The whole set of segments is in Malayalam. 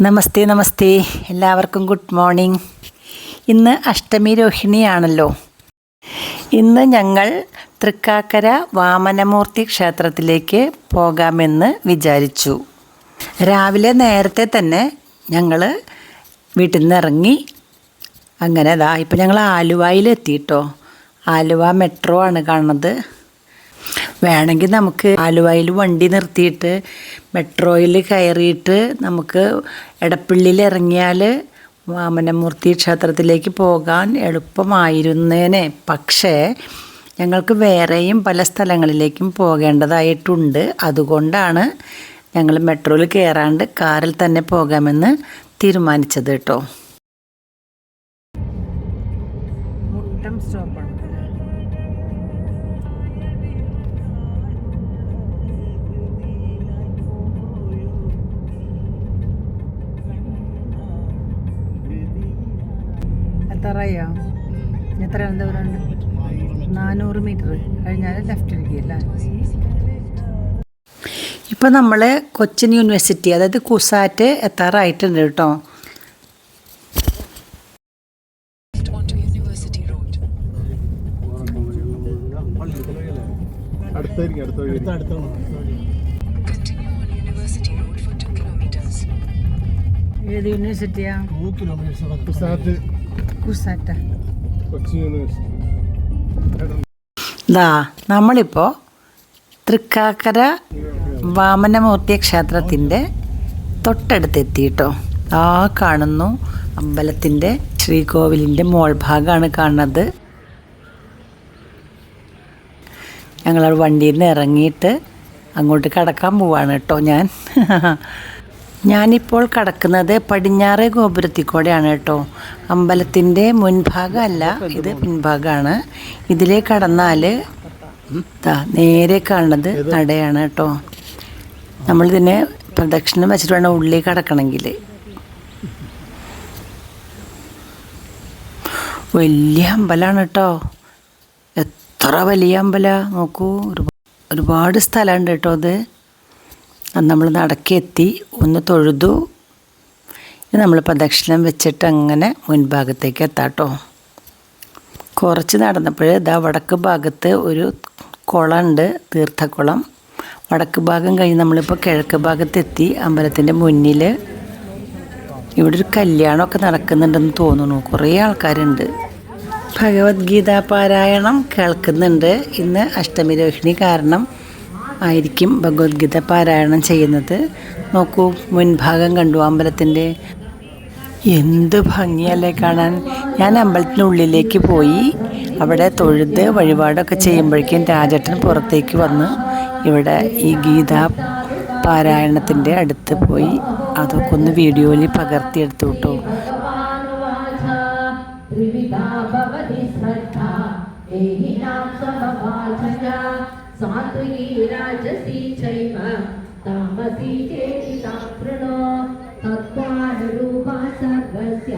നമസ്തേ നമസ്തേ, എല്ലാവർക്കും ഗുഡ് മോർണിംഗ്. ഇന്ന് അഷ്ടമി രോഹിണിയാണല്ലോ. ഇന്ന് ഞങ്ങൾ തൃക്കാക്കര വാമനമൂർത്തി ക്ഷേത്രത്തിലേക്ക് പോകാമെന്ന് വിചാരിച്ചു. രാവിലെ നേരത്തെ തന്നെ ഞങ്ങൾ വീട്ടിൽ നിന്ന് ഇറങ്ങി. അങ്ങനെ ഇപ്പം ഞങ്ങൾ ആലുവയിലെത്തിയിട്ടോ. ആലുവ മെട്രോ ആണ് കാണുന്നത്. വേണമെങ്കിൽ നമുക്ക് ആലുവയിൽ വണ്ടി നിർത്തിയിട്ട് മെട്രോയിൽ കയറിയിട്ട് നമുക്ക് എടപ്പള്ളിയിൽ ഇറങ്ങിയാൽ വാമനമൂർത്തി ക്ഷേത്രത്തിലേക്ക് പോകാൻ എളുപ്പമായിരുന്നേനെ. പക്ഷേ ഞങ്ങൾക്ക് വേറെയും പല സ്ഥലങ്ങളിലേക്കും പോകേണ്ടതായിട്ടുണ്ട്. അതുകൊണ്ടാണ് ഞങ്ങൾ മെട്രോയിൽ കയറാണ്ട് കാറിൽ തന്നെ പോകാമെന്ന് തീരുമാനിച്ചത് കേട്ടോ. മുട്ടം സ്റ്റോപ്പാണ്. എത്രയോ എത്ര ദൂരമുണ്ട്? 400 മീറ്റർ കഴിഞ്ഞാൽ ലെഫ്റ്റിലേക്കല്ല. ഇപ്പം നമ്മൾ കൊച്ചിൻ യൂണിവേഴ്സിറ്റി, അതായത് കുസാറ്റ് എത്താറായിട്ടുണ്ട് കേട്ടോ. ഏത് യൂണിവേഴ്സിറ്റിയാ? നമ്മളിപ്പോൾ തൃക്കാക്കര വാമനമൂർത്തി ക്ഷേത്രത്തിൻ്റെ തൊട്ടടുത്ത് എത്തിയിട്ടോ. കാണുന്നു അമ്പലത്തിൻ്റെ ശ്രീകോവിലിൻ്റെ മോൾ ഭാഗമാണ് കാണുന്നത്. ഞങ്ങൾ വണ്ടിയിൽ നിന്ന് ഇറങ്ങിയിട്ട് അങ്ങോട്ട് കടക്കാൻ പോവാണ് കേട്ടോ. ഞാനിപ്പോൾ കടക്കുന്നത് പടിഞ്ഞാറേ ഗോപുരത്തിൽ കൂടെയാണ് കേട്ടോ. അമ്പലത്തിൻ്റെ മുൻഭാഗമല്ല, ഇത് പിൻഭാഗമാണ്. ഇതിലേ കടന്നാൽ നേരെ കാണുന്നത് നടയാണ് കേട്ടോ. നമ്മളിതിനെ പ്രദക്ഷിണം വെച്ചിട്ട് വേണം ഉള്ളിൽ കടക്കണമെങ്കിൽ. വലിയ അമ്പലമാണ് കേട്ടോ. എത്ര വലിയ അമ്പലമാണ് നോക്കൂ. ഒരുപാട് സ്ഥലമുണ്ട് കേട്ടോ. അത് നമ്മൾ നടക്കെത്തി ഒന്ന് തൊഴുതു. നമ്മൾ പ്രദക്ഷിണം വെച്ചിട്ട് അങ്ങനെ മുൻഭാഗത്തേക്ക് എത്താട്ടോ. കുറച്ച് നടന്നപ്പോൾ വടക്ക് ഭാഗത്ത് ഒരു കുളമുണ്ട്, തീർത്ഥക്കുളം. വടക്ക് ഭാഗം കഴിഞ്ഞ് നമ്മളിപ്പോൾ കിഴക്ക് ഭാഗത്തെത്തി. അമ്പലത്തിൻ്റെ മുന്നിൽ ഇവിടെ ഒരു കല്യാണമൊക്കെ നടക്കുന്നുണ്ടെന്ന് തോന്നുന്നു. കുറേ ആൾക്കാരുണ്ട്. ഭഗവത്ഗീത പാരായണം കേൾക്കുന്നുണ്ട്. ഇന്ന് അഷ്ടമി രോഹിണി കാരണം ആയിരിക്കും ഭഗവത്ഗീത പാരായണം ചെയ്യുന്നത്. നോക്കൂ, മുൻഭാഗം കണ്ടു അമ്പലത്തിൻ്റെ. എന്ത് ഭംഗിയല്ലേ കാണാൻ. ഞാൻ അമ്പലത്തിനുള്ളിലേക്ക് പോയി അവിടെ തൊഴുത് വഴിപാടൊക്കെ ചെയ്യുമ്പോഴേക്കും രാജേട്ടൻ പുറത്തേക്ക് വന്ന് ഇവിടെ ഈ ഗീതാ പാരായണത്തിൻ്റെ അടുത്ത് പോയി അതൊക്കെ ഒന്ന് വീഡിയോയിൽ പകർത്തിയെടുത്തു കേട്ടോ. सात्विकी राजसी चैव तामसी चेति ताप्रणो तत्त्वानुरूपा सर्वस्य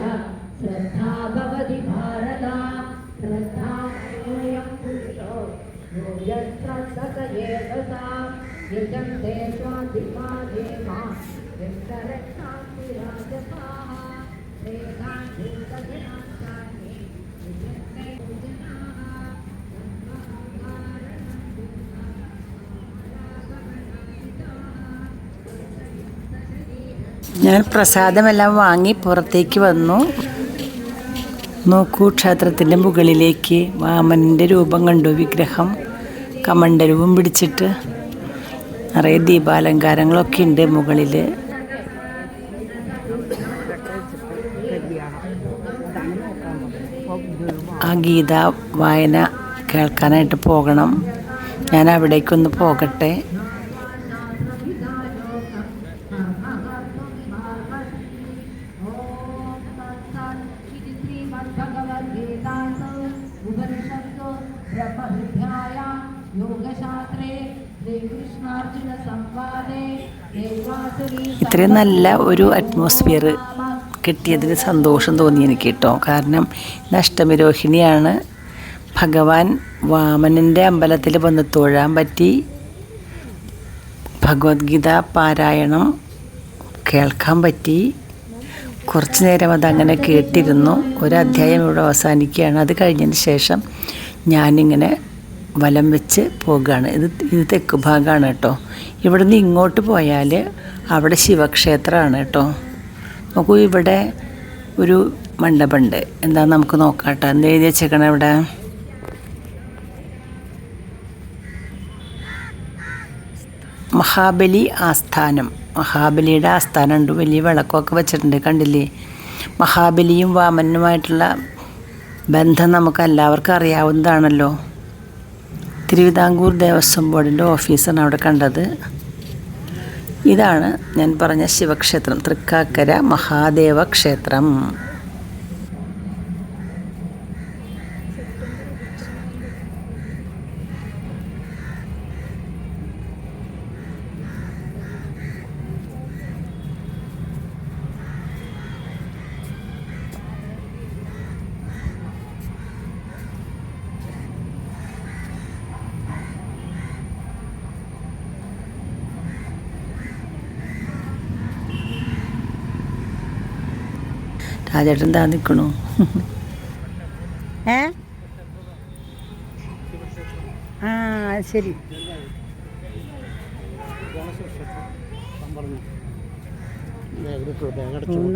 श्रद्धा भवति भारत. श्रद्धा वयं पुरुषो यो यत्र एव सा यजं ते स्वाधिपादेमा यत्ररक्षान्ति राजसाः वेदान्तजनानि यजन्ते जनाः. ഞാൻ പ്രസാദമെല്ലാം വാങ്ങി പുറത്തേക്ക് വന്നു. നോക്കൂ, ക്ഷേത്രത്തിൻ്റെ മുകളിലേക്ക് വാമനൻ്റെ രൂപം കണ്ടു. വിഗ്രഹം കമണ്ഡലവും പിടിച്ചിട്ട് നിറയെ ദീപാലങ്കാരങ്ങളൊക്കെ ഉണ്ട് മുകളിൽ. ആ ഗീത വായന കേൾക്കാനായിട്ട് പോകണം. ഞാൻ അവിടേക്കൊന്ന് പോകട്ടെ. ഇത്രയും നല്ല ഒരു അറ്റ്മോസ്ഫിയർ കിട്ടിയതിന് സന്തോഷം തോന്നി എനിക്ക് കേട്ടോ. കാരണം ഇത് അഷ്ടമി രോഹിണിയാണ്. ഭഗവാൻ വാമനൻ്റെ അമ്പലത്തിൽ വന്ന് തൊഴാൻ പറ്റി. ഭഗവത്ഗീത പാരായണം കേൾക്കാൻ പറ്റി. കുറച്ച് നേരം അതങ്ങനെ കേട്ടിരുന്നു. ഒരധ്യായം ഇവിടെ അവസാനിക്കുകയാണ്. അത് കഴിഞ്ഞതിന് ശേഷം ഞാനിങ്ങനെ വലം വെച്ച് പോകുകയാണ്. ഇത് തെക്ക് ഭാഗമാണ് കേട്ടോ. ഇവിടുന്ന് ഇങ്ങോട്ട് പോയാൽ അവിടെ ശിവക്ഷേത്രമാണ് കേട്ടോ. നോക്കൂ, ഇവിടെ ഒരു മണ്ഡപമുണ്ട്. എന്താ നമുക്ക് നോക്കാം കേട്ടോ. എന്ത് എഴുതി വെച്ചേക്കണം ഇവിടെ? മഹാബലി ആസ്ഥാനം. മഹാബലിയുടെ ആസ്ഥാനം ഉണ്ട്. വലിയ വിളക്കൊക്കെ വെച്ചിട്ടുണ്ട്, കണ്ടില്ലേ? മഹാബലിയും വാമനുമായിട്ടുള്ള ബന്ധം നമുക്ക് എല്ലാവർക്കും അറിയാവുന്നതാണല്ലോ. തിരുവിതാംകൂർ ദേവസ്വം ബോർഡിൻ്റെ ഓഫീസാണ് അവിടെ കണ്ടത്. ഇതാണ് ഞാൻ പറഞ്ഞ ശിവക്ഷേത്രം, തൃക്കാക്കര മഹാദേവ ക്ഷേത്രം. രാജേട്ടൻ എന്താ നിൽക്കണു? ശരി.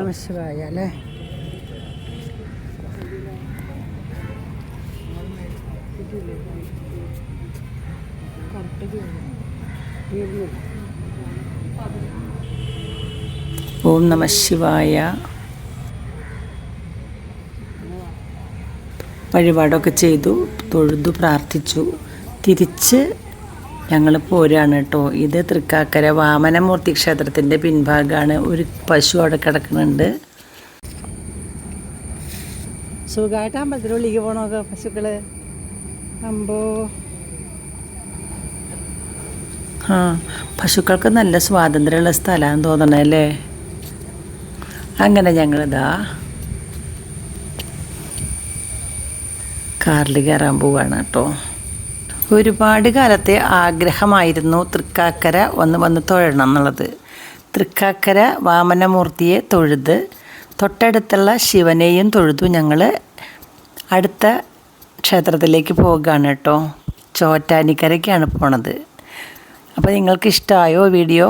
നമശിവായ അല്ലേ? ഓം നമ ശിവായ. വഴിപാടൊക്കെ ചെയ്തു, തൊഴുതു, പ്രാർത്ഥിച്ചു. തിരിച്ച് ഞങ്ങൾ പോരാണ് കേട്ടോ. ഇത് തൃക്കാക്കര വാമനമൂർത്തി ക്ഷേത്രത്തിൻ്റെ പിൻഭാഗമാണ്. ഒരു പശു അവിടെ കിടക്കുന്നുണ്ട്. സുഖമായിട്ട് അമ്പലത്തിനുള്ളിലേക്ക് പോകണമൊക്കെ പശുക്കൾ. അമ്പോ, പശുക്കൾക്ക് നല്ല സ്വാതന്ത്ര്യമുള്ള സ്ഥലമാണെന്ന് തോന്നണേ അല്ലേ? അങ്ങനെ ഞങ്ങളിതാ കാറിൽ കയറാൻ പോവുകയാണ് കേട്ടോ. ഒരുപാട് കാലത്തെ ആഗ്രഹമായിരുന്നു തൃക്കാക്കര വന്ന് തൊഴണം എന്നുള്ളത്. തൃക്കാക്കര വാമനമൂർത്തിയെ തൊഴുത് തൊട്ടടുത്തുള്ള ശിവനെയും തൊഴുതു ഞങ്ങൾ അടുത്ത ക്ഷേത്രത്തിലേക്ക് പോകുകയാണ് കേട്ടോ. ചോറ്റാനിക്കരയ്ക്കാണ് പോണത്. അപ്പോൾ നിങ്ങൾക്ക് ഇഷ്ടമായോ വീഡിയോ?